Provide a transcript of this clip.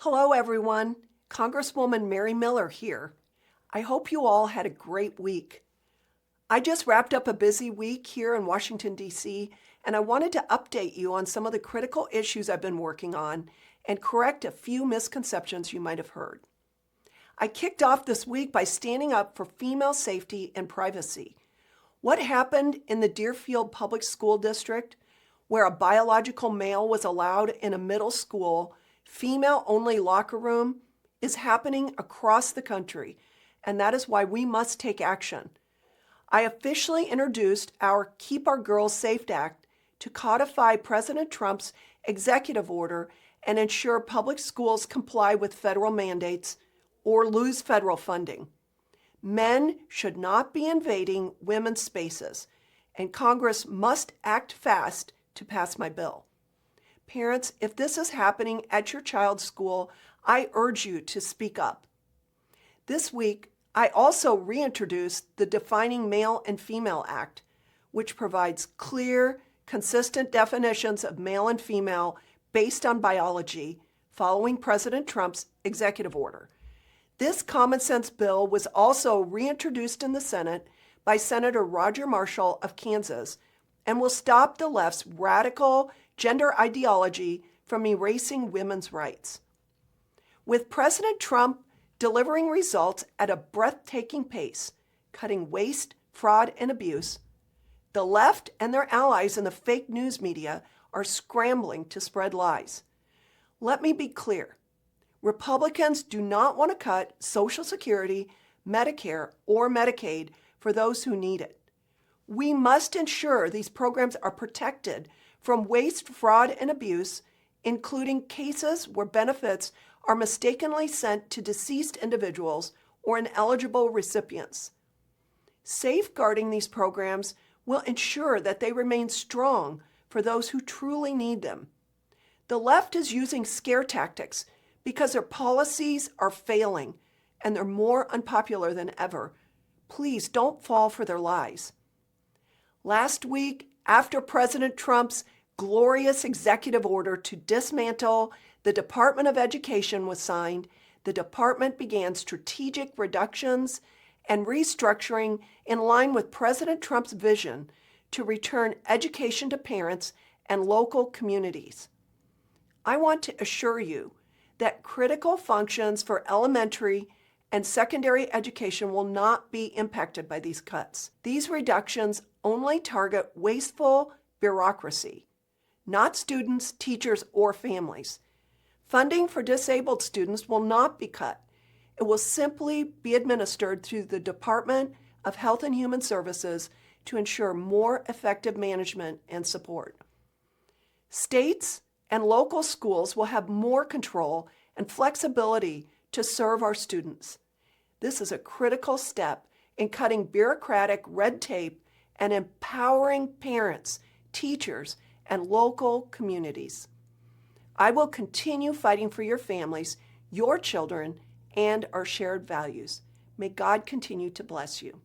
Hello, everyone. Congresswoman Mary Miller here. I hope you all had a great week. I just wrapped up a busy week here in Washington, D.C., and I wanted to update you on some of the critical issues I've been working on and correct a few misconceptions you might have heard. I kicked off this week by standing up for female safety and privacy. What happened in the Deerfield Public School District, where a biological male was allowed in a middle school female-only locker room, is happening across the country, and that is why we must take action. I officially introduced our Keep Our Girls Safe Act to codify President Trump's executive order and ensure public schools comply with federal mandates or lose federal funding. Men should not be invading women's spaces, and Congress must act fast to pass my bill. Parents, if this is happening at your child's school, I urge you to speak up. This week, I also reintroduced the Defining Male and Female Act, which provides clear, consistent definitions of male and female based on biology following President Trump's executive order. This common sense bill was also reintroduced in the Senate by Senator Roger Marshall of Kansas and will stop the left's radical gender ideology from erasing women's rights. With President Trump delivering results at a breathtaking pace, cutting waste, fraud, and abuse, the left and their allies in the fake news media are scrambling to spread lies. Let me be clear. Republicans do not want to cut Social Security, Medicare, or Medicaid for those who need it. We must ensure these programs are protected from waste, fraud, and abuse, including cases where benefits are mistakenly sent to deceased individuals or ineligible recipients. Safeguarding these programs will ensure that they remain strong for those who truly need them. The left is using scare tactics because their policies are failing and they're more unpopular than ever. Please don't fall for their lies. Last week, after President Trump's glorious executive order to dismantle the Department of Education was signed, the department began strategic reductions and restructuring in line with President Trump's vision to return education to parents and local communities. I want to assure you that critical functions for elementary and secondary education will not be impacted by these cuts. These reductions only target wasteful bureaucracy, not students, teachers, or families. Funding for disabled students will not be cut. It will simply be administered through the Department of Health and Human Services to ensure more effective management and support. States and local schools will have more control and flexibility to serve our students. This is a critical step in cutting bureaucratic red tape and empowering parents, teachers, and local communities. I will continue fighting for your families, your children, and our shared values. May God continue to bless you.